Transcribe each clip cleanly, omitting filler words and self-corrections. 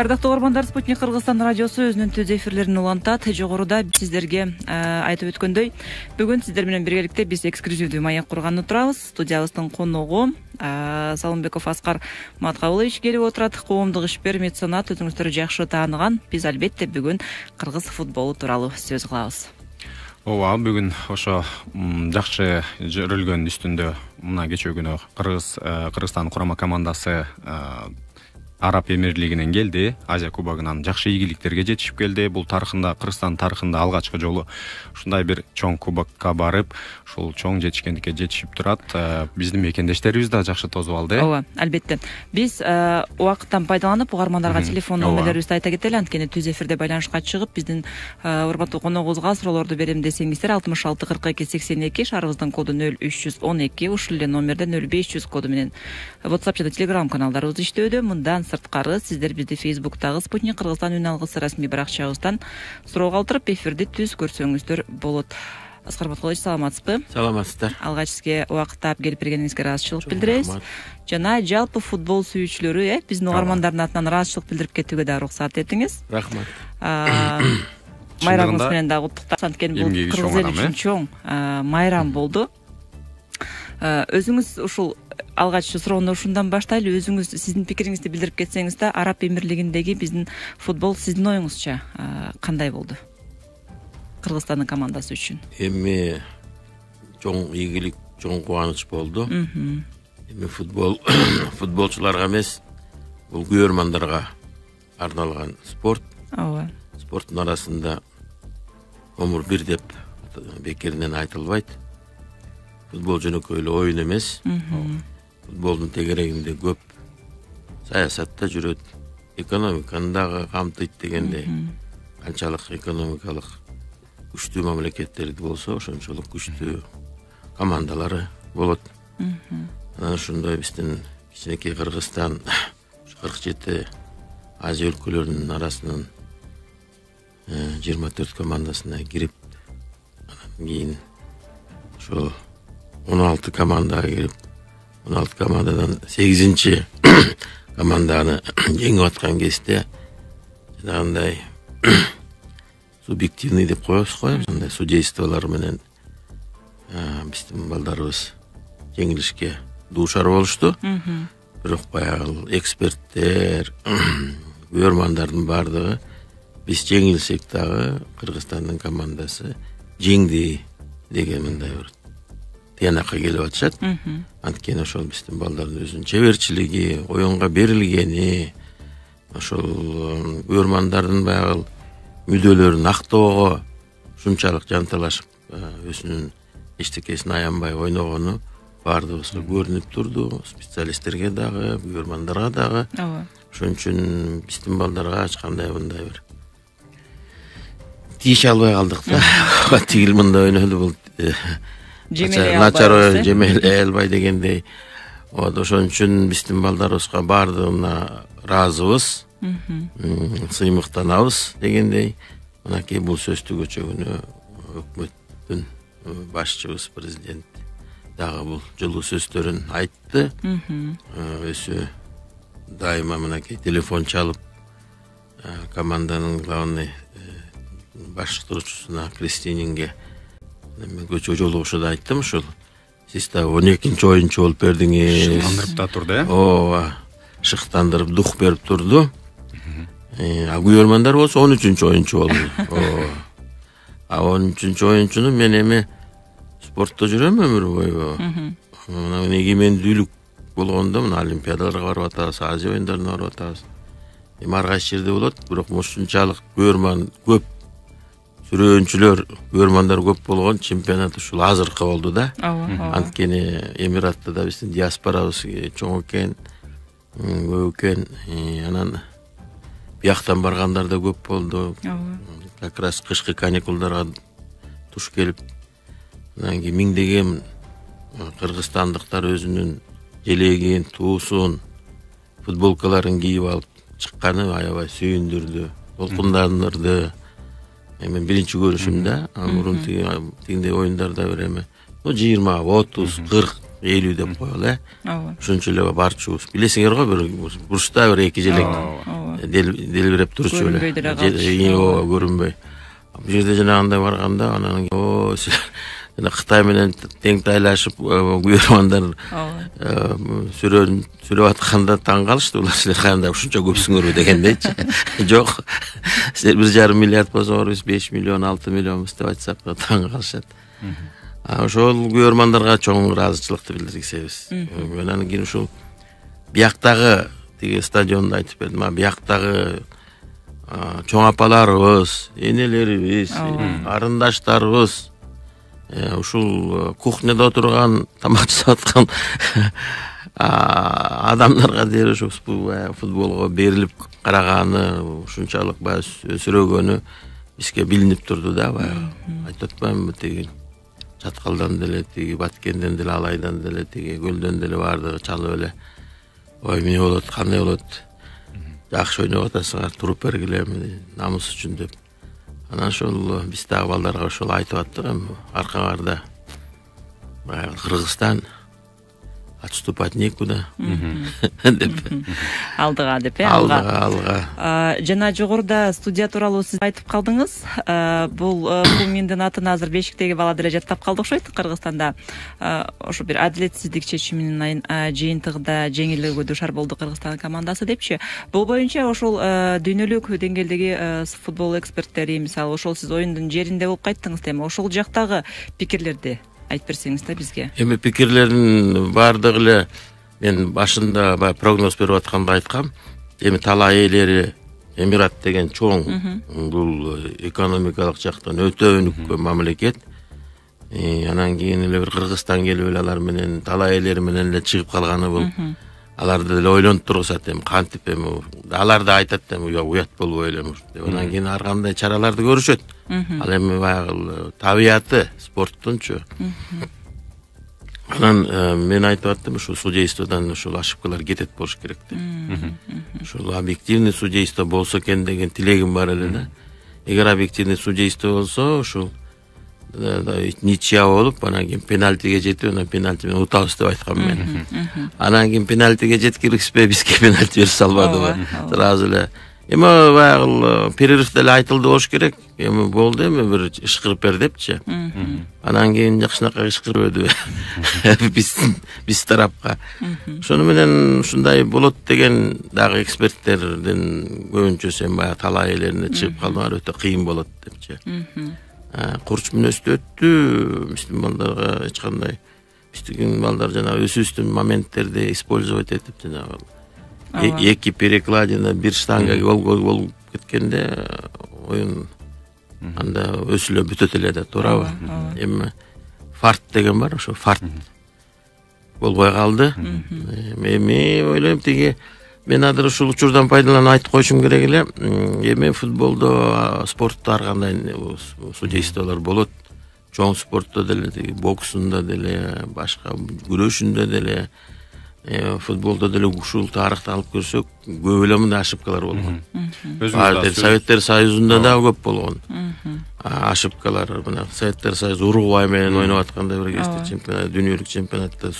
Ардактуу угармандар, Спутник Кыргызстан радиосу өзүнүн түз эфирлерин улантат. Жогоруда сиздерге айтып өткөндөй, бүгүн сиздер менен биргеликте биз эксклюзивдүү маек курганды турабыз. Студиябыздын коногу Салымбеков Аскар Маткабылович келип отурат. Коомдук ишмер, меценат, өзүңүздөр жакшы тааныган. Биз албетте бүгүн кыргыз футболу тууралуу сөз кылабыз. Ооба, бүгүн ошо жакшы жөрөлгөн үстүндө мына кечээ күнү Кыргызстан курама командасы Араб Эмирлигинен келди. Азия кубогунан жакшы ийгиликтерге жетишип келди. Бул тарыхында, Кыргызстан тарыхында алгачкы жолу ушундай бир чоң кубокко барып, ушул чоң жетишкендикке жетишип турат. Биздин мекендештерибиз да жакшы тосуп алды. Ооба, албетте. Биз убакыттан пайдаланып угармандарга телефон номерлерибизди айта кетели, анткени түз эфирде байланышка чыгып, биздин урматтуу коногубузга суроолорду берем десеңиздер 66 42 82, шаарыбыздын коду 0312, ушул эле номерде 0500 коду менен WhatsApp жана Telegram каналдарыбыз иштөөдө. Мындан сырткары сиздер бизди Facebook'тагы Спутник Кыргызстан үн алгысы расмий баракчабыздан суроо калтырып эфирди түз көрсөңүздөр болот. Аскар Маткабылович, саламатсызбы? Саламатсыздар. Алгач сизге убакыт таап келип бергениңизге ыраазычылык билдиребиз. Жана жалпы футбол сүйүүчүлөрү, биздин угармандардын атынан ыраазычылык билдирип кетүүгө да уруксат этиңиз. Рахмат. Майрамыңыз менен дагы куттуктайбыз, анткени бул кыргыз эли үчүн чоң майрам болду. Өзүңүз ушул алгач суроону ушундан баштайлы, өзүңүз сиздин пикириңизди билдирип кетсеңиз да, Араб Эмирлигиндеги биздин футбол сиздин оюңузча кандай болду? Кыргызстандын командасы үчүн. Эми чоң ийгилик, чоң кубаныч болду. Эми футболчуларга эмес, бул көрөрмандарга арналган спорт. Ооба. Спорттун арасында омур бир деп бекеринен айтылбайт. Футбол жөнөкөй эле оюн эмес. Футболдун тегерегинде көп саясатта жүрөт, экономиканы дагы камтыйт дегендей. Канчалык экономикалык күчтүү мамлекеттерди болсо, ошончолук күчтүү командалары болот. Анан ошондой биздин кичинекей Кыргызстан 47 Азия өлкөлөрүнүн арасынан 24 командасына кирип, анан кийин ошо 16 командага кирип, 16 командадан 8-чи команданы жеңип аткан кезде жанагындай субъективный деп коебуз го, андай судействолор менен биздин балдарыбыз жеңилишке дуушар болушту. Бирок баягы эксперттер, көрөрмандардын бардыгы биз жеңилсек дагы Кыргызстандын командасы жеңди деген мындай бир тыянакка келип атышат. Анткени ошол биздин балдардын өзүнүн чеберчилиги, оюнга берилгени, ошол көрөрмандардын баягы мүдөлөрүн актоого ушунчалык жанталашып, өзүнүн эчтекесин аянбай ойногону баардыгыбызга көрүнүп турду. Специалисттерге дагы, көрөрмандарга дагы. Ошон үчүн биздин балдарга эч кандай мындай бир тийише албай калдык да. Тигил мындай ойноду, бул начар жемелей албай дегендей. Ошон үчүн биздин балдарыбызга баардыгына ыраазыбыз, сыймыктанабыз дегендей. Мынакей бул сөздү көчөгүнө өкмөттүн башчыбыз президент дагы бул жылуу сөздөрүн айтты. Өзү дайыма мынакей телефон чалып команданын главный баштыруучусуна Кристининге мен көчө жолугушуда айттым ушул. Siz de 12. oyuncu olup verdiniz. Şıklandırıp da turdu ya? Ova, şıklandırıp duh berip turdu. Görmanlar olsa 13. oyuncu oldu. 13. oyuncunu men emi sportta жүрөм ömür boyu. Эгемендүүлүк болгондо мына олимпиадаларга барып атабыз, Азия оюндарына барып атабыз. Ар кайсы жерде болот, бирок ушунчалык көрман көп сүрөөнчүлөр, көрмандар көп болгон чемпионат ушул азыркы болду да. Анткени Эмиратта да биздин диаспорабыз чоң экен, көп экен. Анан бияктан баргандар да көп болду. Как раз кышкы каникулдарга туш келип, анан кийин миңдеген кыргызстандыктар өзүнүн желегин, туусун, футболкаларын кийип алып чыкканы аябай сүйүндүрдү, толкундандырды. Мен биринчи көрүшүмдө, мурун тигиндей оюндарда бир эме 20, 30, 40, 50 деп коелу, ушунча эле барчубуз. Билесиңер го, бир бурчта бир эки желек делбиреп турчу эле. Көрүнбөй. Бул жерде жанагындай барганда, анан Кытай менен тең тайлашып, көрмандар сүрөп атканда таң калышты. Улар силер кандай ушунча көпсүңөрбү дегендейчи. Жок. Силер 1,5 миллиард болсоңор, биз 5 миллион, 6 миллионбуз деп айтсак да таң калышат. Ошол көрмандарга чоң ыраазычылыкты билдиргисебиз. Анан кийин ушул бияктагы тиги стадионду айтып бердим. Бияктагы чоң апаларыбыз, энелерибиз, арындаштарыбыз ушул кухняда отурган, тамак жасап аткан адамдарга дээрлик ушу футболго берилип караганы, ушунчалык баягы өсүрөгөнү бизге билинип турду да. Айтып атпаймынбы, тиги Чаткалдан деле, тиги Баткенден деле, Алайдан деле, тиги Көлдөн деле бардыгы чалып эле, ой эмне болот, кандай болот, жакшы ойноп атасыңар, туруп бергиле, намыс үчүн деп. Анан ошол биз дагы балдарга ошол айтып аттык, аркаңарда баягы Кыргызстан отступать некуда деп. Алдыга деп, Алдыга. Жана жогоруда студия тууралуу сиз айтып калдыңыз. Бул Куминдин атын азыр бешиктеги бала деле жаттап калды окшойт. Кыргызстанда ошо бир адилетсиздик чечиминин жыйынтыгында жеңилүүгө дуушар болду Кыргызстан командасы депчи. Бул боюнча ошол дүйнөлүк деңгээлдеги футбол эксперттери, мисалы ошол сиз оюндун жеринде болуп кайттыңыз эми. Ошол жактагы пикирлерди айтып берсеңиз да бизге. Эми пикирлердин баардыгы эле мен башында прогноз берип атканда айткам. Эми талай элери Эмират деген чоң, бул экономикалык жактан өтө өнүккөн мамлекет. Анан кийин эле бир Кыргызстан келип эле алар менен талай элери менен эле чыгып калганы бул. Аларды деле ойлонуп тургузат, эми кантип эми алар да айтат эми уят болбой эле деп. Анан кийин ар кандай чараларды көрүшөт. Ал эми баягы табияты спорттунчу. Анан мен айтып аттым, ушул судействодан ушул ошибкалар кетет болуш керек деп. Ушул объективный судейство болсо экен деген тилегим бар эле да. Эгер объективный судейство болсо, ушул ничья болуп, анан кийин пенальтиге жетип, анан пенальти менен утабыз деп айткам мен. Анан кийин пенальтиге жеткиришпей бизге пенальти берип салбадыбы. Сразу эле. Эми баягы перерыв деле айтылды болуш керек. Эми болду, эми бир ышкырып бер депчи. Анан кийин жакшынакай ышкырып өдү. Биз тарапка. Ошону менен ушундай болот деген дагы эксперттердин көбүнчөсү эми баягы талай элерине чыгып калдыңар, өтө кыйын болот депчи. Курч мүнөздө өттү, биздин балдарга эч кандай, биздин балдар жана өзүбүздүн моменттерди использовать этип жанагы эки перекладина, бир штанга гол болуп кеткенде оюн анда өсүлө бүтөт эле да, туурабы? Эми фарт деген бар, ошо фарт болбой калды. Эми ойлойм тиги мен азыр ушул учурдан пайдаланып айтып коюшум керек эле. Эми футболдо, спортто ар кандай судействолор болот. Чоң спортто деле, боксунда деле, башка күрөшүндө деле, футболда деле ушул тарыхты алып көрсөк көп эле мындай ошибкалар болгон. Советтер Союзунда да көп болгон. Ошибкалар мына Советтер Союзу Уругвай менен ойноп атканда бир кезде чемпионат, дүйнөлүк чемпионатта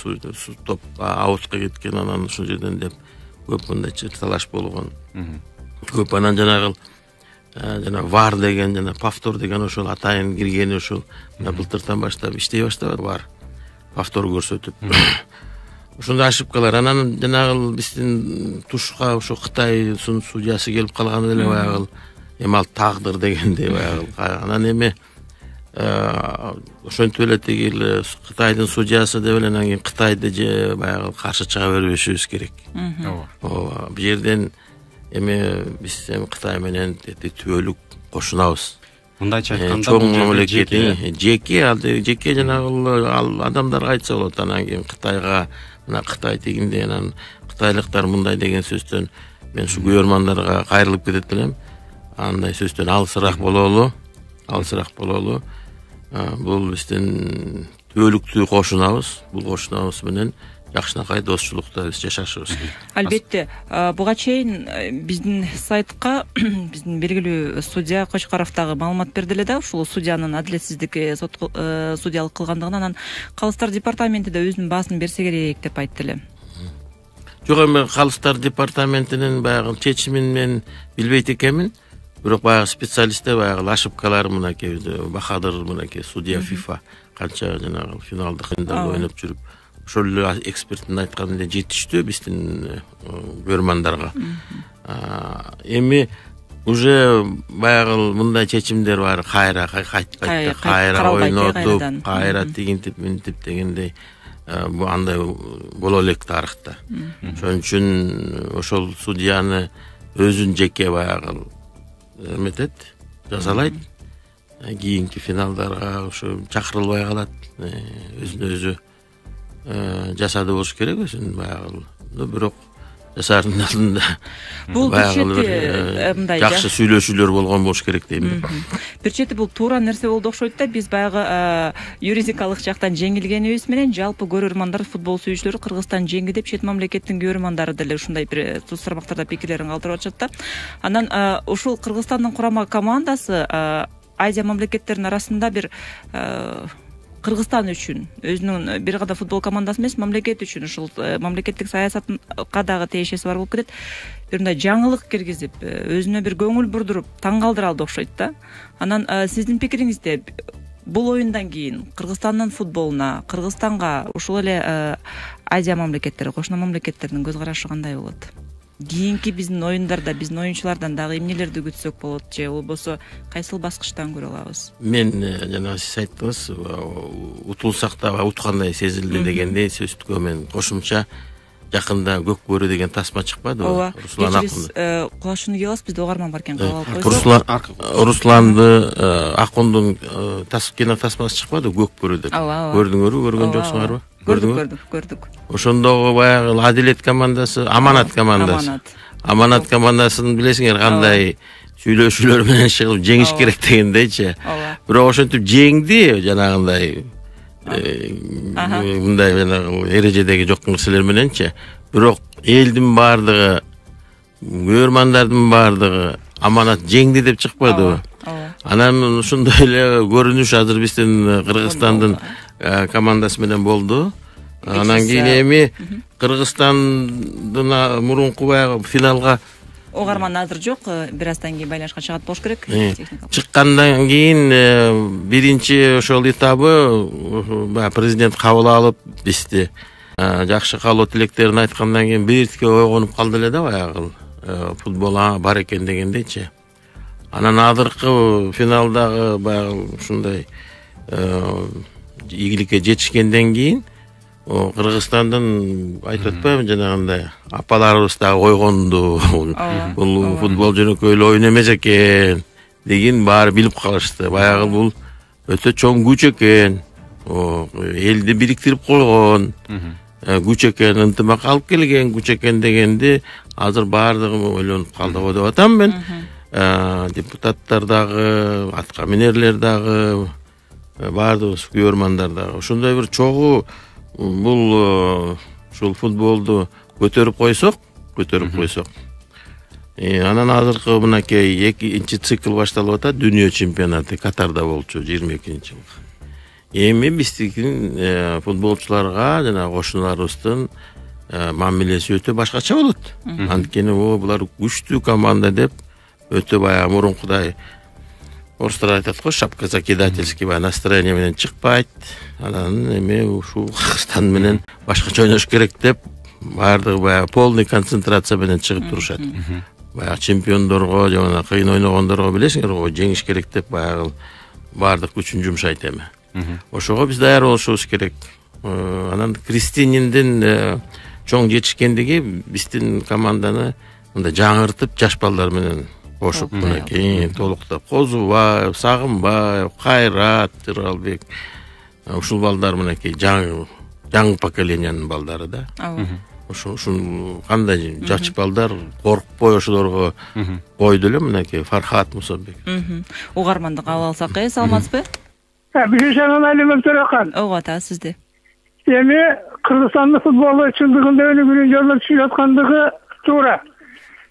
топко аутка кеткен, анан ушул жерден деп көп мындай талаш болгон. Көп анан жанагы VAR деген, жана повтор деген ошол атайын киргени ошол былтыртан баштап иштей баштабады VAR. Повтор көрсөтүп. Ушундай ошибкалар. Анан жанагы биздин тушка ошо Кытай судьясы келип калган эле баягы эмал тагдыр дегендей баягы. Анан эме ошентип эле тиги Кытайдын судьясы деп эле анан кийин Кытайды баягы каршы чыга бербешибиз керек. Ооба. Бу жерден эме биз Кытай менен түбөлүк кошунабыз. Мындайча айтканда чоң мамлекеттин жеке жанагы адамдарга айтса болот. Анан кийин Кытайга мына Кытай тигинде анан кытайлыктар мындай деген сөздөн мен ушу көрөрмандарга кайрылып кетет элем. Андай сөздөн алысыраак бололу. Бул биздин түбөлүктүү кошунабыз. Бул кошунабыз менен жакшынакай достчулукта биз жашашыбыз. Албетте, буга чейин биздин сайтка биздин белгилүү судья Кочкаров дагы маалымат берди эле да, ушул судьянын адилетсиздикке судьялык кылгандыгын, анан Калыстар департаменти да өзүнүн баасын берсе керек деп айтты эле. Жок, эми Калыстар департаментинин баягы чечимин мен билбейт экенмин. Бирок баягы специалисттер баягы ошибкалар мынакей Бахадыр мынакей судья FIFA канча жанагы финалдык ойноп жүрүп ошол эле эксперттин айтканы эле жетиштүү биздин көрөрмандарга. Эми уже баягы мындай чечимдер бар, кайра ойнотуп, кайра тигинтип, мынтип дегендей андай боло элек тарыхта. Ошон үчүн ошол судьяны өзүн жеке баягы эметет, жазалайт. Кийинки финалдарга ошо чакырылбай калат, өзүнө өзү жасады болуш керек өзүн баягы. Бирок жасаардын алдында бул мындай жакшы сүйлөшүүлөр болгон болуш керек дейм. Бир чети бул туура нерсе болду окшойт да. Биз баягы юридикалык жактан жеңилгенибиз менен жалпы көрөрмандар, футбол сүйүүчүлөр Кыргызстан жеңди деп чет мамлекеттин көрөрмандары деле ушундай бир сурактарда пикирлерин калтырып атышат да. Анан ушул Кыргызстандын курама командасы Азия мамлекеттеринин арасында бир Кыргызстан үчүн өзүнүн бир гана футбол командасы эмес, мамлекет үчүн ушул мамлекеттик саясатка дагы тиешеси бар болуп кетет. Бир мындай жаңылык киргизип, өзүнө бир көңүл бурдуруп, таң калтыралды окшойт да. Анан сиздин пикириңизде бул оюндан кийин Кыргызстандын футболуна, Кыргызстанга, ушул эле Азия мамлекеттери, кошуна мамлекеттердин көз карашы кандай болот? Кийинки биздин оюндарда биздин оюнчулардан дагы эмнелерди күтсөк болот же болбосо кайсыл баскычтан көрө алабыз? Мен жана сиз айттыңыз, утулсак да уткандай сезилди дегендей сөзгө мен кошумча жакында көк бөрү деген тасма чыкпадыбы? Руслан Акун. Кулашууну кип аласыз, бизде угарман бар экен, кабыл алып койсо. Русланды Акундун кино тасмасы чыкпады көк бөрү деп. Көрдүңөрбү, көргөн жоксуңарбы? Көрдүк. Ошондогу баягы Адилет командасы, Аманат командасы. Аманат командасын билесиңер кандай сүйлөшүүлөр менен чыгып жеңиш керек дегендейчи. Бирок ошентип жеңди жанагындай мындай жанагы эрежедеги жок нерселер мененчи. Бирок элдин баардыгы, көрөрмандардын баардыгы Аманат жеңди деп чыкпадыбы? Анан ушундай эле көрүнүш азыр биздин Кыргызстандын командасы менен болду. Анан кийин эми Кыргызстандын мурунку баягы финалга угарман азыр жок, бир аздан кийин байланышка чыгат болуш керек. Чыккандан кийин биринчи ошол этабы президент кабыл алып бизди жакшы калуу тилектерин айткандан кийин биртке ойгонуп калды эле да баягы футбол бар экен дегендейчи. Анан азыркы финалдагы баягы ушундай ийгиликке жетишкенден кийин Кыргызстандын айтып атпаймынбы жанагындай апаларыбыз дагы ойгонду. Бул футбол жөнөкөй эле оюн эмес экен деген баары билип калышты. Баягы бул өтө чоң күч экен. Элди бириктирип койгон күч экен, ынтымак алып келген күч экен дегенди азыр баардыгы ойлонуп калды деп атам мен. Депутаттар дагы, атка минерлер дагы, баардыгыбыз көрөрмандар дагы. Ошондой бир чогуу бул ушул футболду көтөрүп койсок. Анан азыркы мынакей 2-чи цикл башталып атат, дүйнө чемпионаты Катарда болчу 22-жылы. Эми биздин футболчуларга жана кошуналарыбыздын мамилеси өтө башкача болот. Анткени булар күчтүү команда деп өтө баягы мурункудай орустар айтат го, шапка закидательский настроение менен чыкпайт. Анан эми ушул Кыргызстан менен башкача ойнош керек деп баардыгы баягы полный концентрация менен чыгып турушат. Баягы чемпиондорго жана кыйын ойногондорго билесиңер го, жеңиш керек деп баягы баардык күчүн жумшайт эми. Ошого биз даяр болушубуз керек. Анан Кристининдин чоң жетишкендиги биздин команданы мындай жаңыртып, жаш балдар менен кошуп, мынакей толуктап, Козубаев, Сагынбаев, Кайрат, Жыргалбек, ушул балдар мынакей жаңы поколениянын балдары да. Ушул кандай жаш балдар коркпой ошолорго койду эле, мынакей Фархат Мусабек. Угарманды кабыл алсак, саламатсызбы? Бишанан Алимов Төрөкан. Ого та сизди. Эми Кыргызстандын футболу чындыгында өнүгүүнүн жолуна түшүп аткандыгы туура.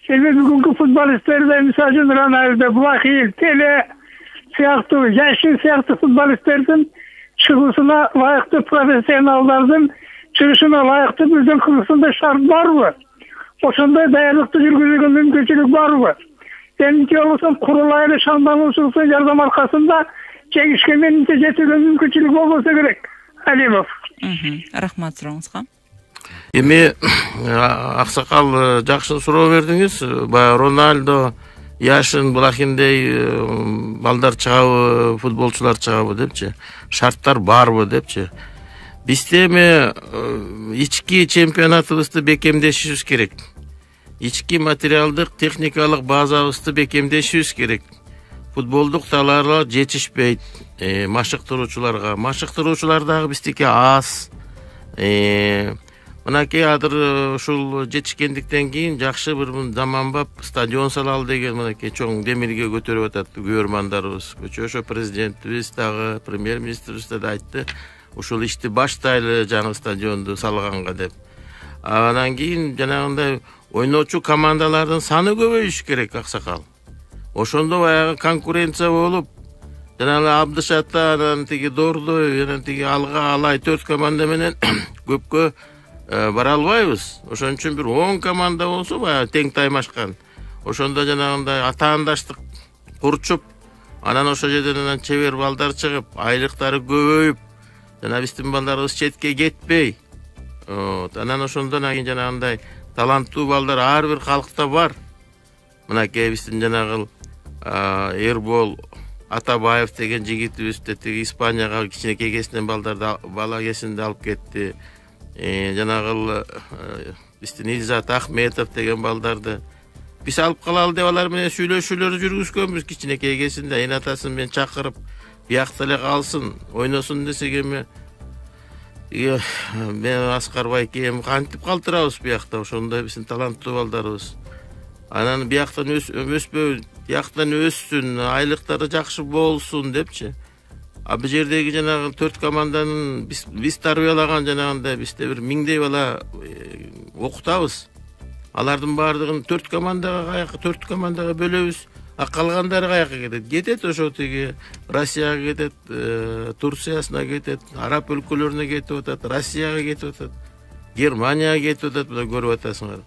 Себеби бүгүнкү футболисттерде мисалы үчүн Рональдо, Блахил, Пеле сыяктуу, Яшин сыяктуу футболисттердин чыгуусуна лайыктуу профессионалдардын чыгышына лайыктуу биздин Кыргызстанда шарт барбы? Ошондой даярдыкты жүргүзүүгө мүмкүнчүлүк барбы? Эмки болсо курулай шаңдануучулуктун жардам аркасында жеңишке менинче жетүүгө мүмкүнчүлүк болбосо керек. Алимов. Рахмат сурооңузга. Эми аксакал жакшы суроо бердиңиз. Баягы Рональдо, Яшин, Блахиндей балдар чыгабы, футболчулар чыгабы депчи, шарттар барбы депчи. Бизде эми ички чемпионатыбызды бекемдешибиз керек. Ички материалдык, техникалык базабызды бекемдешибиз керек. Футболдук талаарлар жетишпейт машыктыруучуларга. Машыктыруучулар дагы биздики аз. Мынакей азыр ушул жетишкендиктен кийин жакшы бир заманбап стадион салалы деген мынакей чоң демирге көтөрүп атат көрмандарыбыз. Ошо президентибиз дагы, премьер-министрибиз да айтты. Ушул ишти баштайлы жаңы стадионду салганга деп. Анан кийин жанагындай ойночу командалардын саны көбөйүш керек, аксакал. Ошондо баягы конкуренция болуп, жанагы Абдышатта, анан тиги Дордой, анан тиги Алга, Алай 4 команда менен көпкө бара албайбыз. Ошон үчүн бир 10 команда болсо баягы тең таймашкан. Ошондо жанагындай атаандаштык курчуп, анан ошол жерден чебер балдар чыгып, айлыктары көбөйүп, жана биздин балдарыбыз четке кетпей. Анан ошондон кийин жанагындай таланттуу балдар ар бир калкта бар. Мынакей биздин жанагы Эрбол Атабаев деген жигитибизди тиги Испанияга кичинекей кезинен балдарды бала кезинде алып кетти. Жанагы биздин Илзат Ахметов деген балдарды биз алып калалы деп алар менен сүйлөшүүлөрдү жүргүзгөнбүз кичинекей кезинде. Эне атасын мен чакырып, биякта эле калсын, ойносун десек эми мен Аскар Байкем кантип калтырабыз биякта, ошондой биздин таланттуу балдарыбыз. Анан бияктан өспөй, бияктан өссүн, айлыктары жакшы болсун депчи. Бул жердеги жанагы 4 команданын биз тарбиялаган жанагындай бизде бир 1000дей бала окутабыз. Алардын баардыгын 4 командага бөлөбүз. Калгандары каяка кетет? Кетет ошо тиги Россияга кетет, Турциясына кетет, Араб өлкөлөрүнө кетип атат, Россияга кетип атат, Германияга кетип атат, мына көрүп атасыңар.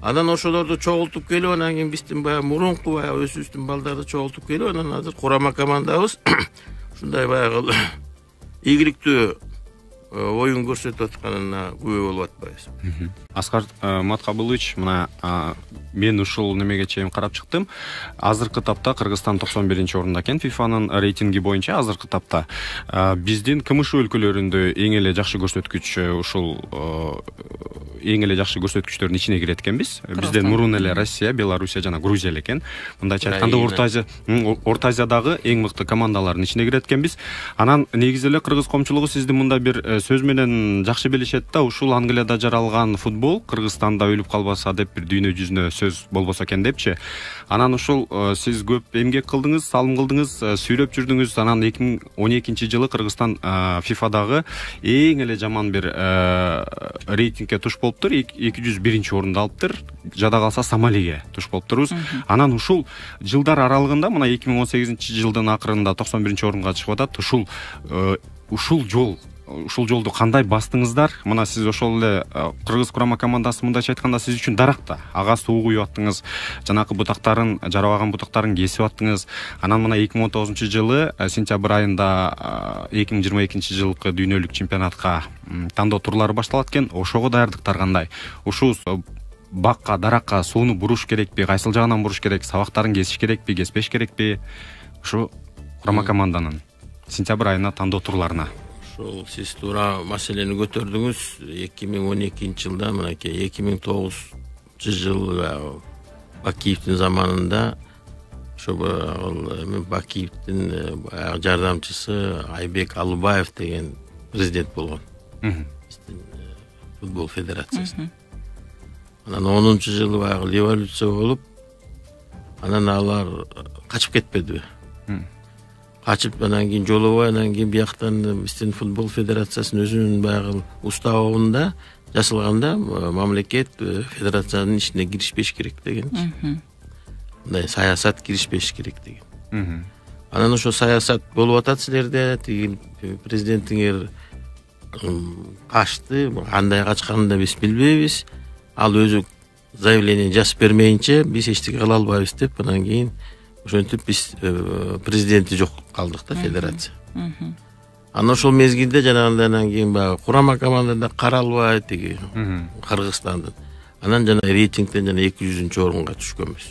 Анан ошолорду чогултуп келип, анан кийин биздин баягы мурунку баягы өзүбүздүн балдарды чогултуп келип, анан азыр курама командабыз ушундай баягы ийгиликтүү оюн көрсөтүп атканына күбө болуп атпайбыз. Аскар Маткабылыч, мына мен ушул немеге чейин карап чыктым. Азыркы тапта Кыргызстан 91-орунда экен ФИФАнын рейтинги боюнча. Азыркы тапта биздин КМШ өлкөлөрүндө эң эле жакшы көрсөткүч ушул эң эле жакшы көрсөткүчтөрдүн ичине кирет экенбиз. Бизден мурун эле Россия, Белоруссия жана Грузия эле экен. Мындайча айтканда Орто Азиядагы эң мыкты командалардын ичине кирет экенбиз. Анан негизи эле кыргыз коомчулугу сиздин мында бир сөз менен жакшы билишет да, ушул Англияда жаралган футбол Кыргызстанда өлүп калбаса деп бир дүйнө жүзүнө сөз болбосо экен депчи. Анан ушул сиз көп эмгек кылдыңыз, салым кылдыңыз, сүйлөп жүрдүңүз. Анан 2012 жылы Кыргызстан ФИФАдагы эң эле жаман бир рейтингге туш болуптур. 201-орунду алыптыр. Жада калса Сомалиге туш болуптурбуз. Анан ушул жылдар аралыгында мына 2018-жылдын акырында 91-орунга чыгып атат. Ушул жолду кандай бастыңыздар? Мына сиз ошол эле Кыргыз курама командасы мындайча айтканда сиз үчүн даракта. Ага суу куюп аттыңыз, жанакы бутактарын, жарабаган бутактарын кесип аттыңыз. Анан мына 2019-жылы сентябрь айында 2022 жылкы дүйнөлүк чемпионатка тандоо турлары башталат экен. Ошого даярдыктар кандай? Ушул бакка, даракка сууну буруш керекпи? Кайсыл жагынан буруш керек? Сабактарын кесиш керекпи, кеспеш керекпи? Ушу курама команданын сентябрь айына тандоо турларына. Ошол сиз туура маселени көтөрдүңүз. 2012 жылда мынакей 2009 жыл Бакиевдин заманында ошо Бакиевдин жардамчысы Айбек Алыбаев деген президент болгон. Биздин футбол федерациясынын. Анан 10-жылы баягы революция болуп, анан алар качып кетпедиби? Качып анан кийин жолобой, анан кийин бияктан биздин футбол федерациясынын өзүнүн баягы уставында жасалганда мамлекет федерациянын ишине киришпеш керек деген. Мындай саясат киришпеш керек деген. Анан ошо саясат болуп атат силерде, тиги президентиңер качты, кандай качканын да биз билбейбиз. Ал өзү заявление жазып бермейинче биз эчтеке кыла албайбыз деп, анан кийин ошентип биз президенти жок калдык да федерация. Анан ошол мезгилде жанагындай анан кийин баягы курама командада каралбай тиги Кыргызстандын. Анан жана рейтингден жана 200-орунга түшкөнбүз.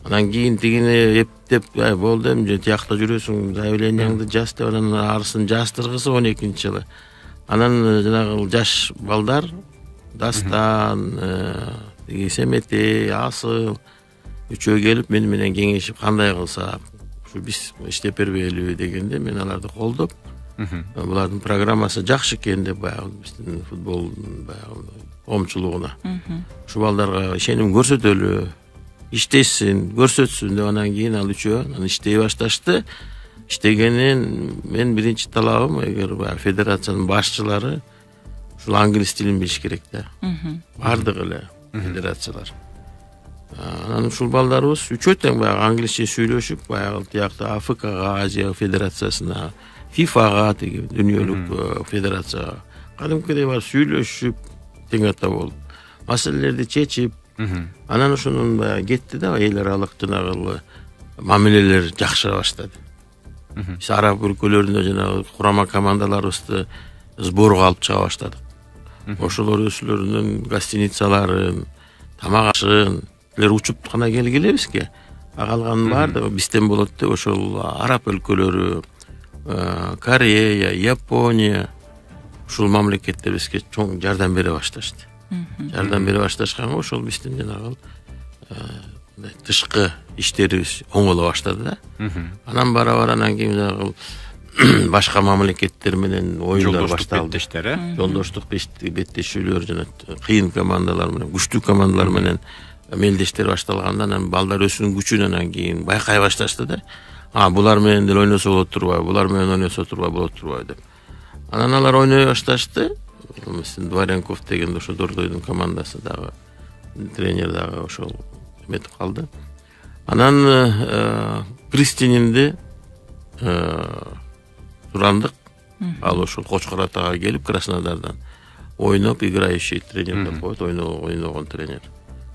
Анан кийин тигини эптеп, болду эми тиякта жүрөсүң, заявлениеңди жаз деп анан арысын жаздыргысы 12-жылы. Анан жанагы жаш балдар Дастан, Семете, Асыл үчөө келип мен менен кеңешип кандай кылсак, ушу биз иштеп бербейлиби дегенде мен аларды колдоп, булардын программасы жакшы экен деп баягы биздин футболдун баягы коомчулугуна. Ушу балдарга ишеним көрсөтөлү, иштесин, көрсөтсүн деп анан кийин ал үчөө иштей башташты. Иштегенин мен биринчи талабым, эгер федерациянын башчылары ушул англис тилин билиш керек да. Бардык эле федерациялар. Анан ушул балдарыбыз үчөө тең баягы англисче сүйлөшүп, баягы тиякта АФКга, Азия федерациясына, ФИФАга, тиги дүйнөлүк федерацияга кадимкидей барып сүйлөшүп, тең ата болуп, маселелерди чечип, анан ошонун баягы кетти да, эл аралык жанагы мамилелер жакшыра баштады. Биз араб өлкөлөрүндө жанагы курама командаларыбызды сборго алып чыга баштадык. Ошолор өзүлөрүнүн гостиницаларын, тамак ашын, учуп гана келгиле бизге. Калганын баары бизден болот деп ошол араб өлкөлөрү, Корея, Япония ушул мамлекеттер бизге чоң жардам бере башташты. Жардам бере башташканга ошол биздин жанагы тышкы иштерибиз оңоло баштады да. Анан бара-бара анан кийин башка мамлекеттер менен оюндар башталды. Жолдоштук беттешүүлөр жана кыйын командалар менен, күчтүү командалар менен мелдештер башталганда анан балдар өзүнүн күчүн анан кийин байкай башташты да. Булар менен деле ойносо болот турбайбы, булар менен ойносо турбайбы, болот турбайбы деп. Анан алар ойной башташты. Мисин Дворянков деген ошо Дордойдун командасы дагы тренер дагы ошол эметип калды. Анан Кристининди сурандык. Ал ошол Кочкор Атага келип Краснодардан ойноп, играющий тренер деп коет, ойногон тренер.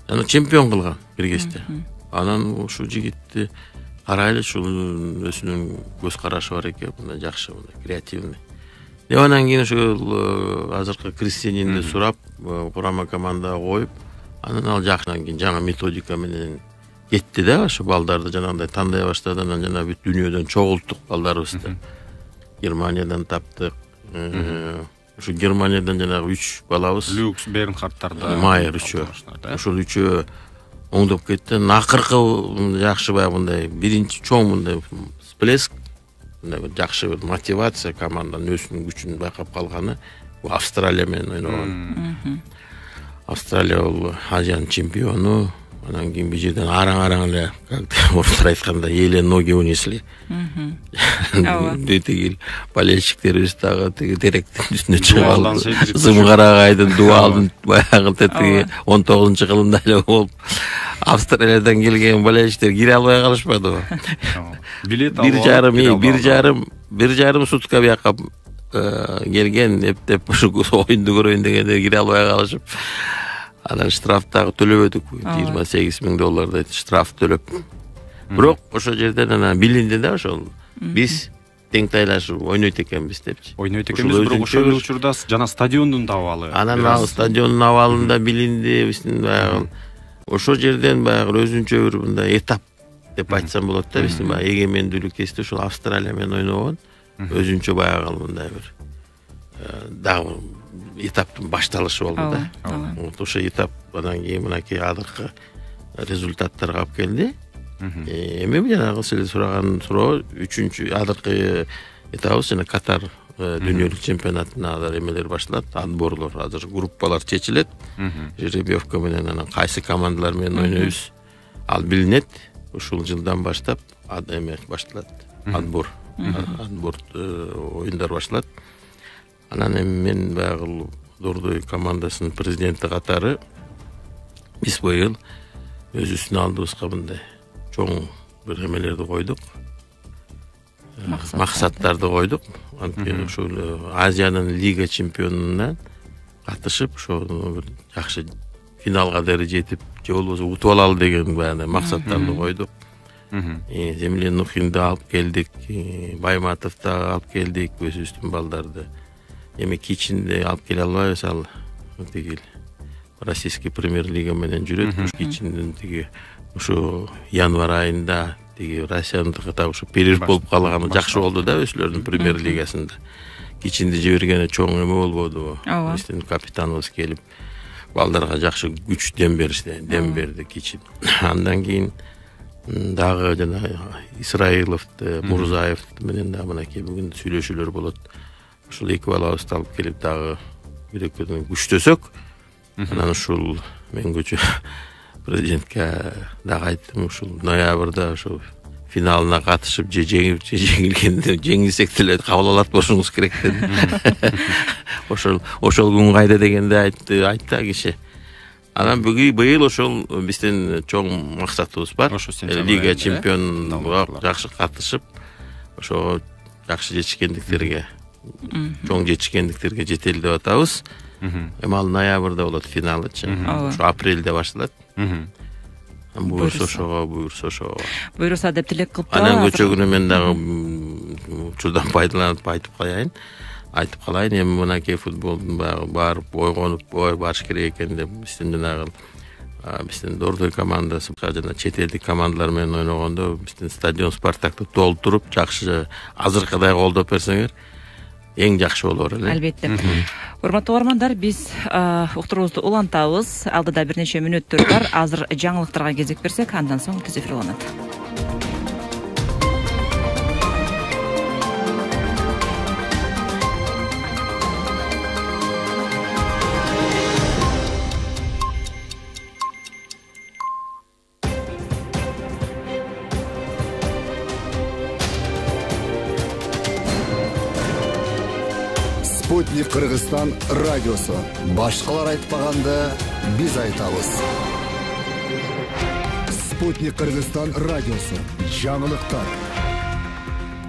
Анан чемпион кылган бир кезде. Анан ушул жигитти карайлы, ушул өзүнүн көз карашы бар экен, мындай жакшы, мындай креативный. Деп анан кийин ошол азыркы Кристининди сурап, курама командага коюп, анан ал жакшынан кийин жаңы методика менен кетти да, ошо балдарды жанагындай тандай баштады. Анан жана бүт дүйнөдөн чогулттук балдарыбызды. Германиядан таптык. Ошо Германиядан жанагы 3 балабыз. Люкс, Бернхардтарды, Майер үчөө. Ошол үчөө оңдоп кетти. Акыркы жакшы баягы мындай биринчи чоң мындай всплеск мындай бир жакшы бир мотивация команданын өзүнүн күчүн байкап калганы бул Австралия менен ойногон. Австралия бул Азиянын чемпиону. Анан кийин бул жерден араң эле, как орыстар айтканда, еле ноги унесли. Тиги болельщиктерибиз дагы тиги теректин үстүнө чыгып алды. Зымгарагайдын дуалдын баягы тиги 19-жылында эле болуп, Австралиядан келген болельщиктер кире албай калышпадыбы? Билет алып 1,5 сутка бияка келген, эптеп ушу оюнду көрөйүн дегенде кире албай калышып, анан штраф дагы төлөбөдүк. $28,000 штраф төлөп. Бирок ошол жерден анан билинди да ошол. Биз теңтайлашып ойнойт экенбиз депчи. Ойнойт экенбиз, бирок ошол учурда жана стадиондун да абалы. Анан стадиондун абалында билинди, биздин баягы ошол жерден баягы өзүнчө бир мындай этап деп айтсам болот да, биздин баягы эгемендүүлүк кезде ошол Австралия менен ойногон өзүнчө баягы мындай бир дагы этаптын башталышы болду да. Ошол этап анан кийин мынакей азыркы результаттарга алып келди. Эми жанагы сиз сураган суроо 3-чү азыркы этабыбыз жана Катар дүйнөлүк чемпионатына азыр эмелер башталат, отборлор, азыр группалар чечилет. Жеребьевка менен анан кайсы командалар менен ойнойбуз ал билинет. Ушул жылдан баштап эме башталат. Отбор оюндар башталат. Анан эми мен баягы Дордой командасынын президенти катары биз быйыл өзүбүздүн алдыбызга мындай чоң бир эмелерди койдук. Максаттарды койдук. Анткени ушул Азиянын лига чемпионуна катышып, ошо бир жакшы финалга дери жетип, же болбосо утуп алалы деген баягы максаттарды койдук. Землен Нухинди алып келдик, Байматовду алып келдик, өзүбүздүн балдарды. Эми кичинде алып келе албайбыз, ал тиги российский премьер-лига менен жүрөт. Кичинден тиги ушу январь айында тиги Россияныкы так ушу перерыв болуп калганы жакшы болду да, өзүлөрүнүн премьер-лигасында. Кичинде жибергени чоң эме болбодубу? Биздин капитаныбыз келип балдарга жакшы күч дем берди кичин. Андан кийин дагы жана Исраиловду, Мурзаевди менен да мынакей бүгүн сүйлөшүүлөр болот. Ушул эки балабызды алып келип дагы бир-экөөдөн күчтөсөк, анан ушул мен көчө президентке дагы айттым, ушул ноябрда ушул финалына катышып же жеңилгенде жеңилсек деле кабыл алат болушуңуз керек деди. Ошол күн кайда дегенде айтты киши. Анан быйыл ошол биздин чоң максатыбыз бар. Лига чемпионуна жакшы катышып, ошо жакшы жетишкендиктерге, чоң жетишкендиктерге жетели деп атабыз. Эми ал ноябрда болот финалычы. Ошо апрелде башталат. Буюрса ошого. Буюрса деп тилек кылып анан көчөгүнө мен дагы учурдан пайдаланып айтып калайын, эми мынакей футболдун барып ойгонуп барыш керек экен деп биздин жанагы биздин Дордой командасы жана чет элдик командалар менен ойногондо биздин стадион Спартакты толтуруп жакшы азыркыдай колдоп берсеңер эң жакшы болор эле. Албетте. Урматтуу угармандар, биз уктуруубузду улантабыз. Алдыда бир нече мүнөттөр бар. Азыр жаңылыктарга кезек берсек, андан соң түз эфир уланат. Спутник Кыргызстан радиосу. Башкалар айтпаганда биз айтабыз. Спутник Кыргызстан радиосу. Жаңылыктар.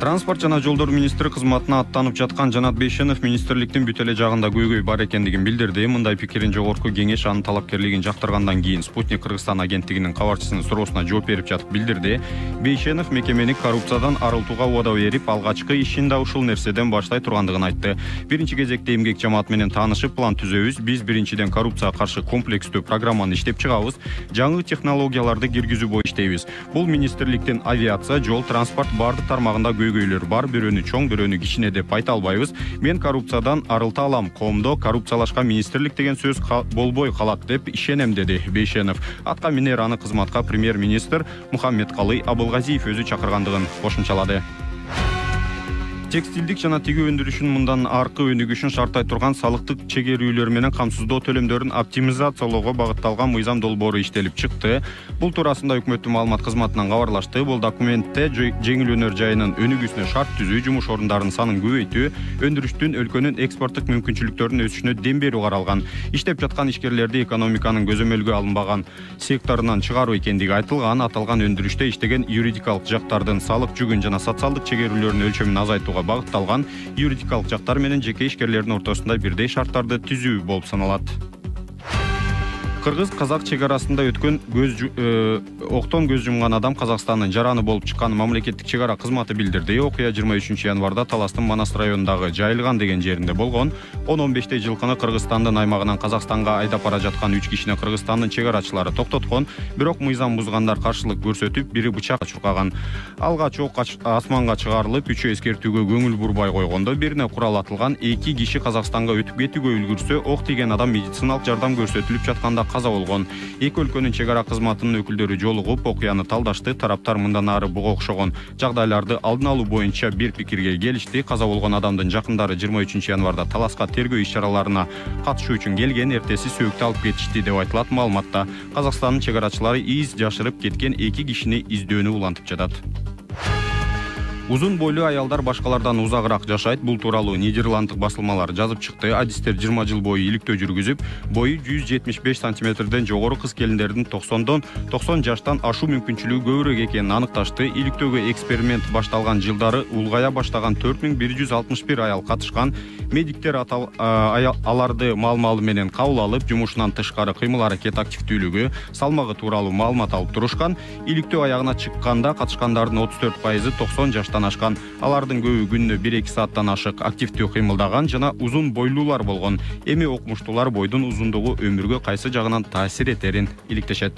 Транспорт жана жолдор министри кызматына аттанып жаткан Жанат Бейшенов министрликтин бүт эле жагында көйгөй бар экендигин билдирди. Мындай пикирин жогорку кеңеш анын талапкерлигин жактыргандан кийин Спутник Кыргызстан агенттигинин кабарчысынын суроосуна жооп берип жатып билдирди. Бейшенов мекемени коррупциядан арылтууга убада берип, алгачкы ишин да ушул нерседен баштай тургандыгын айтты. Биринчи кезекте эмгек жамаат менен таанышып план түзөбүз. Биз биринчиден коррупцияга каршы комплекстүү программаны иштеп чыгабыз. Жаңы технологияларды киргизүү боюнча иштейбиз. Бул министрликтин авиация, жол, транспорт бардык тармагында көйгөйлөр бар, бирөөнү чоң, бирөөнү кичине деп айта албайбыз. Мен коррупциядан арылта алам. Коомдо коррупциялашкан министрлик деген сөз болбой калат деп ишенем, деди Бейшенов. Атка минер аны кызматка премьер-министр Мухаммедкалый Абылгазиев өзү чакыргандыгын кошумчалады. Текстилдик жана тигүү өндүрүшүнүн мындан аркы өнүгүшүн шарттай турган салыктык чегерүүлөр менен камсыздоо төлөмдөрүн оптимизациялоого багытталган мыйзам долбоору иштелип чыкты. Бул туурасында өкмөттүн маалымат кызматынан кабарлашты. Бул документте жеңил өнөр жайынын өнүгүүсүнө шарт түзүү, жумуш орундарынын санын көбөйтүү, өндүрүштүн өлкөнүн экспорттук мүмкүнчүлүктөрүнүн өсүшүнө дем берүү каралган. Иштеп жаткан ишкерлерди экономиканын көзөмөлгө алынбаган секторунан чыгаруу экендиги айтылган. Аталган өндүрүштө иштеген юридикалык жактардын салык жүгүн жана социалдык чегерүүлөрүнүн өлчөмүн азайтууга багытталган. Юридикалык жактар менен жеке ишкерлердин ортосунда бирдей шарттарды түзүү болуп саналат. Кыргыз-казак чек арасында өткөн октон көз жумган адам Казакстандын жараны болуп чыкканын мамлекеттик чек ара кызматы билдирди. Окуя 23 январда Таластын Манас районундагы Жайылган деген жеринде болгон. 10-15 жылкыны Кыргызстандын аймагынан Казакстанга айдап бара жаткан 3 кишини Кыргызстандын чек арачылары токтоткон, бирок мыйзам бузгандар каршылык көрсөтүп, бири бычак чуркаган. Алгач ок асманга чыгарылып, 3 эскертүүгө көңүл бурбай койгондо, бирине курал атылган. 2 киши Казакстанга өтүп кетүүгө үлгүрсө, ок тийген адам медициналык жардам көрсөтүлүп жатканда каза болгон. Эки өлкөнүн чек ара кызматынын өкүлдөрү жолугуп, окуяны талдашты. Тараптар мындан ары буга окшогон жагдайларды алдын алуу боюнча бир пикирге келишти. Каза болгон адамдын жакындары 23 январда Таласка тергөө иш-чараларына катышуу үчүн келген, эртеси сөөктү алып кетишти деп айтылат маалыматта. Казакстандын чек арачылары из жашырып кеткен 2 кишини издөөнү улантып жатат. Узун бойлуу аялдар башкалардан узагыраак жашайт. Бул тууралуу Нидерланддык басылмалар жазып чыкты. Адистер 20 жыл бою иликтөө жүргүзүп, бою 175 сантиметрден жогору кыз келиндердин 90 жаштан ашуу мүмкүнчүлүгү көбүрөөк экенин аныкташты. Иликтөөгө эксперимент башталган жылдары улгая баштаган 4161 аял катышкан. Медиктер аларды маал-маалы менен кабыл алып, жумушунан тышкары кыймыл аракет активдүүлүгү, салмагы тууралуу маалымат алып турушкан. Иликтөө аягына чыкканда катышкандардын 34% 90 жаштан ашкан. Алардын көбү күнүнө 1-2 сааттан ашык активдүү кыймылдаган жана узун бойлуулар болгон. Эми окумуштуулар бойдун узундугу өмүргө кайсы жагынан таасир этерин иликтешет.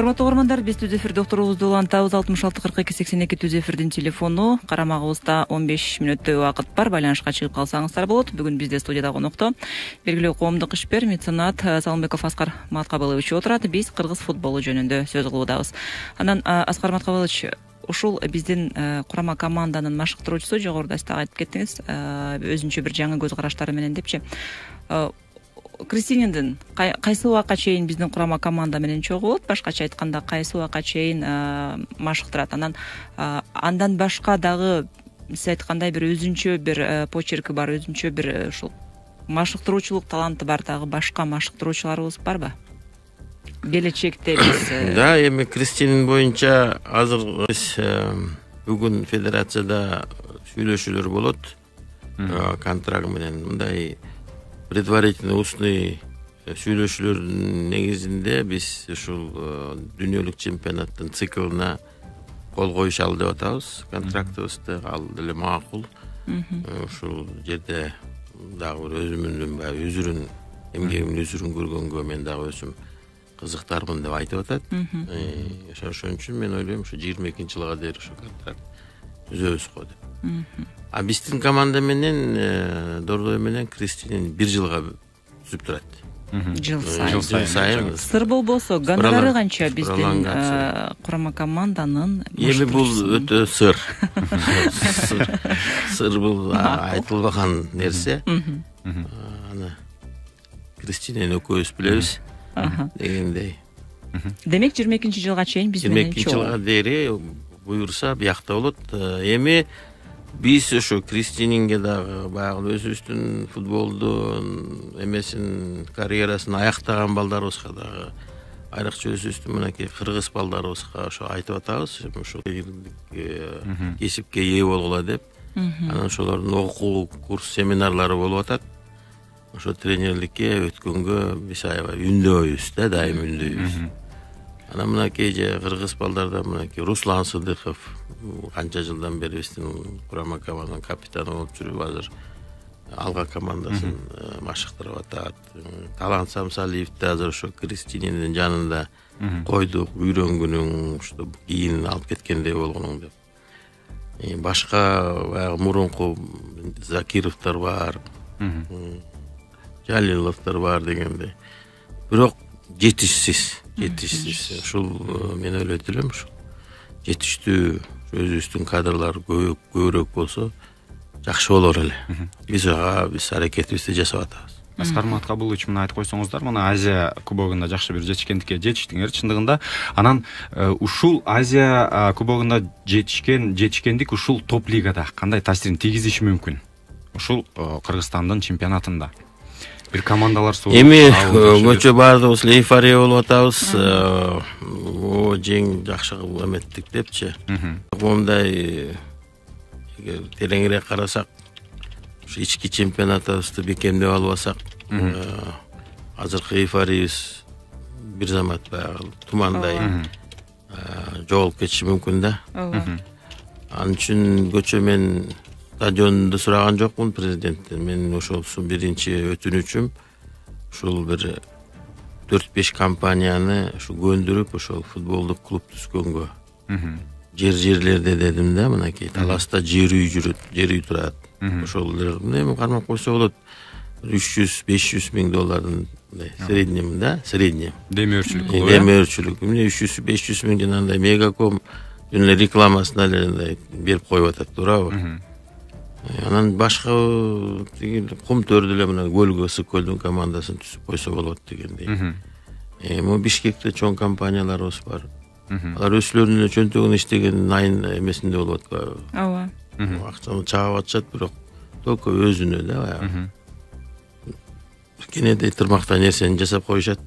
Урматтуу угармандар, биз түз эфирде уктуруубузду улантабыз. 66 42 82 түз эфирдин телефону. Карамагыбызда 15 мүнөттөй убакыт бар. Байланышка чыгып калсаңыздар болот. Бүгүн бизде студияда конокто белгилүү коомдук ишмер, меценат Салымбеков Аскар Маткабылович отурат. Биз кыргыз футболу жөнүндө сөз кылуудабыз. Анан Аскар Маткабылович, ушул биздин курама команданын машыктыруучусу, жогоруда сиз айтып кеттиңиз, өзүнчө бир жаңы көз караштары менен депчи. Кристинендин кайсы убакка чейин биздин курама команда менен чогуу болот? Башкача айтканда, кайсы убакка чейин машыктырат? Андан башка дагы сиз айткандай бир өзүнчө бир почерки бар, өзүнчө бир ушул машыктыруучулук таланты бар дагы башка машыктыруучуларыбыз барбы? Келечекте биз Да, эми Кристинин боюнча азыр биз бүгүн федерацияда сүйлөшүүлөр болот. Контракт менен мындай предварительный устный сүйлөшүүлөрдүн негизинде биз ушул дүйнөлүк чемпионаттын циклына кол коюшалы деп атабыз. Контрактыбызды ал деле макул. Ушул жерде дагы бир өзүмдүн үзүрүн, эмгегимдин үзүрүн көргөнгө мен дагы өзүм кызыктармын деп айтып атат. Ошон үчүн мен ойлойм, ушу 22-жылга дейин ушу контракт түзөбүз го деп. А биздин команда менен Дордой менен Кристинин 1 жылга түзүп турат. Жыл сайын. Сыр болбосо, гонорары канча биздин курама команданын? Эми бул өтө сыр. Сыр бул айтылбаган нерсе. Аны Кристинен экөөбүз билебиз дегендей. Демек 22-жылга чейин биз менен чогуу. 22-жылга дейин буюрса биякта болот. Эми биз ошо Кристининге дагы баягы өзүбүздүн футболду эмесин карьерасын аяктаган балдарыбызга дагы айрыкча өзүбүздүн мынакей кыргыз балдарыбызга ошо айтып атабыз. Ошо кесипке ээ болгула деп. Анан ошолордун окуу курс семинарлары болуп атат. Ошо тренерликке өткөнгө биз аябай үндөйбүз да, дайым үндөйбүз. Ana mınакей же кыргыз балдардан мынакей Руслан Сыдыков канча жылдан бери биздин курама команданын капитаны болуп жүрүп азыр Алга командасын машыктырып атат. Талант Самсалиев да азыр ошо Кристининин жанында койдук, үйрөнгүнүң, ушул кийин алып кеткендей болгонуң деп. Башка баягы мурунку Закировдор бар, Жалиловдор бар дегенде. Бирок жетишсиз. Ушул мен ойлойт элем, ушул жетиштүү өзүбүздүн кадрлар көбүрөөк болсо жакшы болор эле. Биз аракетибизди жасап атабыз. Аскар Маткабулович, мына айтып койсоңуздар, мына Азия кубогунда жакшы бир жетишкендикке жетиштиңер чындыгында. Анан ушул Азия кубогунда жетишкендик ушул топ лигада кандай таасирин тийгизиши мүмкүн? Ушул Кыргызстандын чемпионатында бир командалар суу. Эми көчө баардыгыбыз эйфория болуп атабыз. О жең жакшы эметтик депчи. Мондай тереңирээк карасак, ушу ички чемпионатыбызды бекемдеп албасак, азыркы эйфориябыз бир замат баягы тумандай жоголуп кетиши мүмкүн да. Анын үчүн көчө мен стадионду сураган жокмун президенттен. Мен ошол биринчи өтүнүчүм ушул бир 4-5 компанияны ушу көндүрүп, ошол футболдук клуб түзгөнгө. Жерлерде дедим да, мынакей Таласта жер үй турат. Ошол эми кармап койсо болот. 300-500 миң доллардын среднем да, среднем. Демөөрчүлүк. Эмне 300-500 миң жанагындай Мегаком жөн эле рекламасына эле берип коюп атат, туурабы? Анан башка кум төрдү эле мына Көлгө ысык көлдүн командасын түзүп койсо болот дегендей. Эми Бишкекте чоң компанияларыбыз бар. Алар өсүлөрүнүн чөнтөгүн иштеген найын эмесинде болуп атпайбы? Ооба. Акчаны чагып атышат, бирок только өзүнө да баягы. Кенедей тырмактай нерсени жасап коюшат.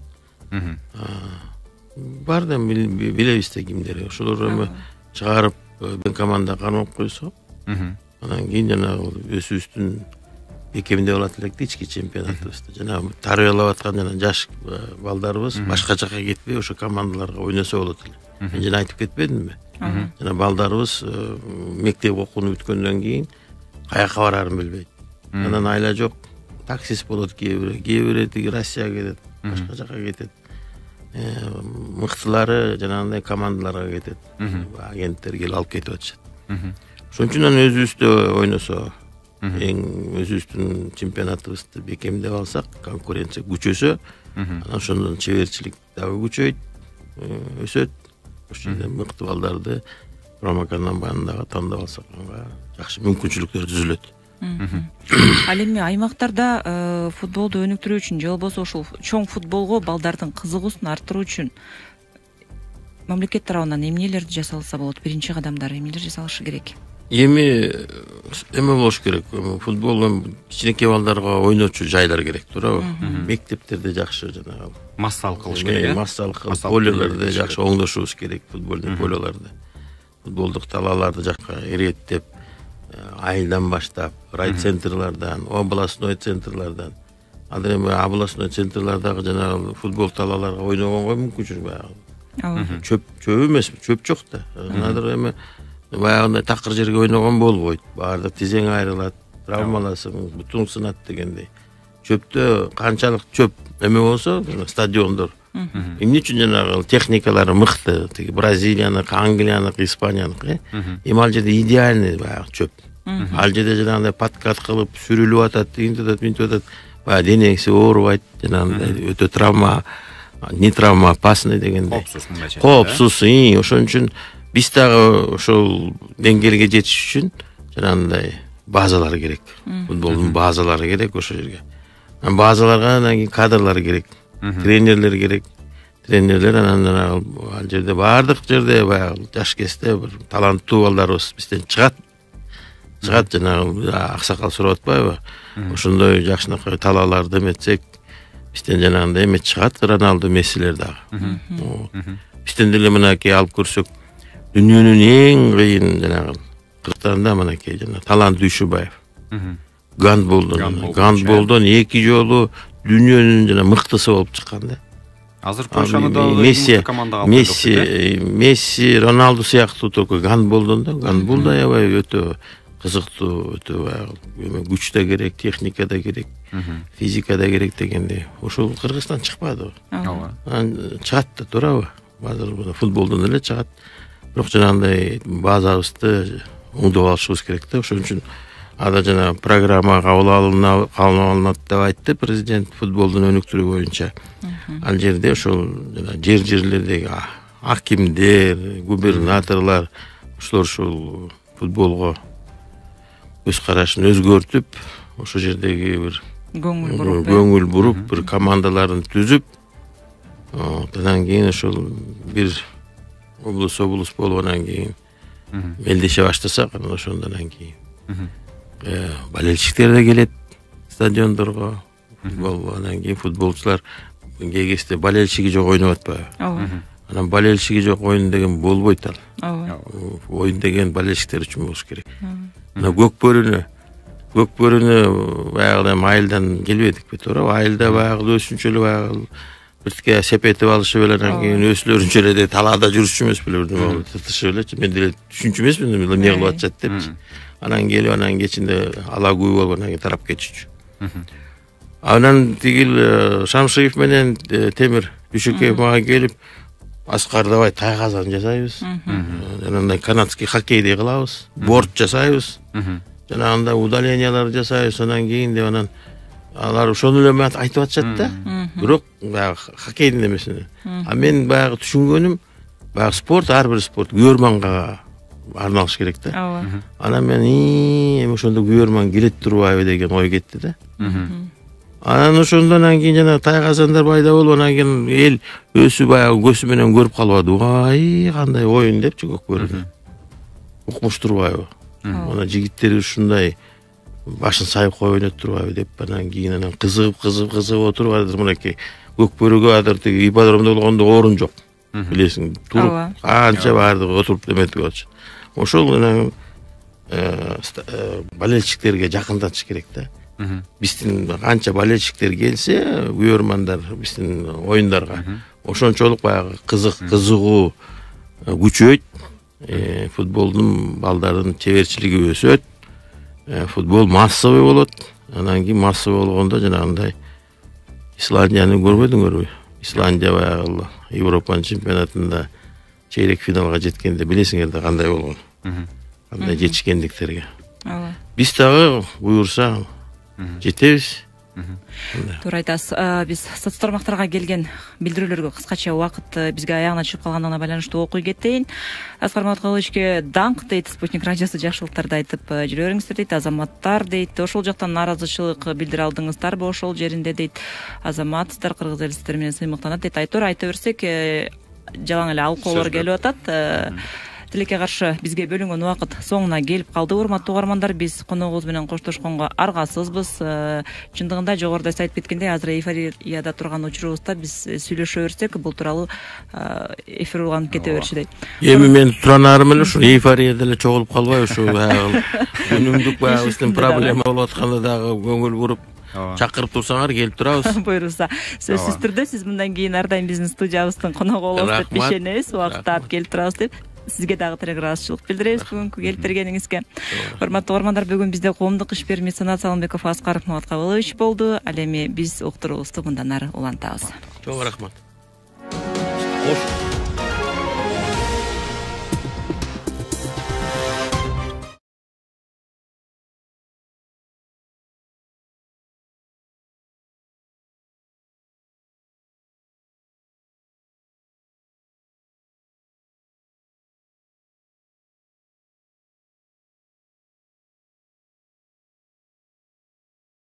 Бар да билебиз да кимдер. Ошолор эми чыгарып команда кармап койсо, анан кийин жанагы өзүбүздүн бекемдеп алат элек ички чемпионатыбызды. Жанагы тарбиялап аткан жана жаш балдарыбыз башка жака кетпей ошо командаларга ойносо болот эле. Мен жана айтып кетпедимби? Жана балдарыбыз мектеп окууну бүткөндөн кийин каяка барарын билбейт. Анан айла жок, таксист болот кээ бири тиги Россияга кетет, башка жака кетет. Мыктылары жанагындай командаларга кетет. Агенттер келип алып кетип атышат. Ошон үчүн өзүбүздө ойносо, эң өзүбүздүн чемпионатыбызды бекемдеп алсак, конкуренция күчөсө, анан ошондон чеберчилик дагы күчөйт, өсөт. Ошол жерде мыкты балдарды курама командага тандап алсак, жакшы мүмкүнчүлүктөр түзүлөт. Ал эми аймактарда футболду өнүктүрүү үчүн же болбосо ошол чоң футболго балдардын кызыгуусун арттыруу үчүн мамлекет тарабынан эмнелерди жасалса болот? Биринчи кадамдар эмнелер жасалышы керек? Эме болуш керек. Футбол кичинекей балдарга ойночу жайлар керек, туурабы? Мектептерде жакшы жанагы массалык кылыш керек. Массалык полелерде жакшы оңдошубуз керек, футболдун полелерди. Футболдук талааларды жакка иреттеп, айылдан баштап, райцентрлардан, областной центрлардан, ал эми областной центрлардагы жанагы футбол талааларга ойногонго мүмкүнчүлүк бар. Чөп эмесби? Чөп жок да. Надыр эми баягындай такыр жерге ойногон болбойт. Баардык тизең айрылат, травмаласың, бутуң сынат дегендей. Чөптө канчалык чөп эме болсо, стадиондор. Эмне үчүн жанагы техникалары мыкты, тиги Бразилияны, Англияны, Испанияны, эми ал жерде идеальный баягы чөп. Ал жерде жанагындай подкат кылып сүрүлүп атат, минтип атат. Баягы денеңси оорубайт, жанагындай өтө не травма опасный дегендей. Коопсуз, ошон үчүн биз дагы ошол деңгээлге жетиш үчүн жанагындай базалар керек. Футболдун базалары керек ошол жерге. Базаларга анан кийин кадрлар керек. Тренерлер керек. Тренерлер анан ал жерде баардык жерде баягы жаш кезде бир таланттуу балдарыбыз бизден чыгат. Жанагы аксакал сурап атпайбы? Ошондой жакшынакай талааларды эметсек, бизден жанагындай эме чыгат, Роналду, Мессилер дагы. Бизден деле мынакей алып көрсөк, дүйнөнүн эң кыйын жанагы Кыргызстанда мынакей жана Талант Дүйшүбаев. Гандболдон 2 жолу дүйнөнүн жана мыктысы болуп чыккан да. Азыр Польшаны да Месси, Роналду сыяктуу только гандболдон да. Гандбол да аябай өтө кызыктуу, өтө күч да керек, техника да керек, физика да керек дегенде. Ошол Кыргызстан чыкпады. Чыгат да туурабы? Азыр футболдон эле чыгат. Бирок жанагындай базабызды оңдоп алышыбыз керек да. Ошон үчүн ада жана программа кабыл алынат деп айтты президент футболдун өнүктүрүү боюнча. Ал жерде ошол жерлердеги акимдер, губернаторлор ошол футболго өз карашын өзгөртүп, ошол жердеги бир көңүл буруп, бир командаларын түзүп, андан кийин ошол бир облус болгондон кийин мелдеше баштасак, анан ошондон кийин болельщиктер да келет стадиондорго, футбол, анан кийин футболчулар кээ кезде болельщиги жок ойноп атпайбы? Анан болельщиги жок оюн деген болбойт ал. Оюн деген болельщиктер үчүн болуш керек. Мына көкбөрүнү баягы айылдан келбедикпи, туура? Айылда баягы өзүнчө эле баягы бирке сепетип алышы беле, анан кийин өзлөрүнчө эле талаада жүрүшчү эмес беле, тытышы белечи. Мен деле түшүнчү эмесмин, эмне кылып атышат депчи. Анан келип, анан кечинде ала күй болгондон кийин тарап кетчүчү. Анан тигил Шамшиев менен Темир Дүйшөкеев мага келип, Аскар давай тайгазан жасайбыз. Анан канатский хоккейди кылабыз, борт жасайбыз. Жанагындай удалениялар жасайбыз, анан кийин деп анан алар ошону эле айтып атышат да. Бирок баягы хоккейдин эмесин. А мен баягы түшүнгөнүм, баягы спорт, ар бир спорт күйөрманга арналыш керек да. Анан мен эми ошондо күйөрман келет турбайбы деген ой кетти да. Анан ошондон кийин жана тайгазандар пайда болуп, анан кийин эл өзү баягы көзү менен көрүп калбады. Ай, кандай оюн депчи көкбөрүнө. Укмуш турбайбы? Анан жигиттер ушундай башын сайып коюп ойнот турбайбы деп, анан кийин кызыгып отуруп азыр мынакей көкбөрүгө азыр тиги ипподромдо болгондо орун жок. Билесиң, туруп канча баардыгы отуруп деметип атышат. Ошол анан болельщиктерге жакындатыш керек да. Биздин канча болельщиктер келсе, күйөрмандар биздин оюндарга ошончолук баягы кызыгуу күчөйт, футболдун балдардын чеберчилиги өсөт, футбол массовый болот. Анан кийин массовый болгондо жанагындай Исландияны көрбөдүңөрбү? Исландия баягы Европанын чемпионатында чейрек финалга жеткенде билесиңер да кандай болгон. Кандай жетишкендиктерге. Биз дагы буюрса жетебиз. Туура айтасыз. Биз соц тармактарга келген билдирүүлөргө кыскача убакыт бизге аягына чыгып калгандыгына байланыштуу окуй кетейин. Аскар Маткалычке даңк дейт, Спутник радиосу жакшылыктарды айтып жүрө бериңиздер дейт, азаматтар дейт. Ошол жактан нааразычылык билдире алдыңыздарбы ошол жеринде дейт. Азаматсыздар, кыргыз элисиздер менен сыймыктанат дейт. Айта берсек, жалаң эле алкоолор келип атат. Тилекке каршы бизге бөлүнгөн убакыт соңуна келип калды. Урматтуу угармандар, биз коногубуз менен коштошконго аргасызбыз. Чындыгында жогоруда айтып кеткендей, азыр эйфорияда турган учурубузда биз сүйлөшө берсек, бул тууралуу эфир уланып кете берчү дейт. Эми мен туранарым эле ушу эйфорияда эле чогулуп калбай, ушу күнүмдүк баягы биздин проблема болуп атканда дагы көңүл буруп чакырып турсаңар келип турабыз. Буйруса, сөзсүз түрдө сиз мындан кийин ар дайым биздин студиябыздын коногу болосуз деп ишенебиз. Убакытта алып келип турабыз деп сизге дагы ыраазычылык билдиребиз бүгүнкү келип бергениңизге. Урматтуу угармандар, бүгүн бизде коомдук ишбер меценат Салымбеков Аскар Маткалычевич болду. Ал эми биз уктуруубузду мындан ары улантабыз. Чоң рахмат.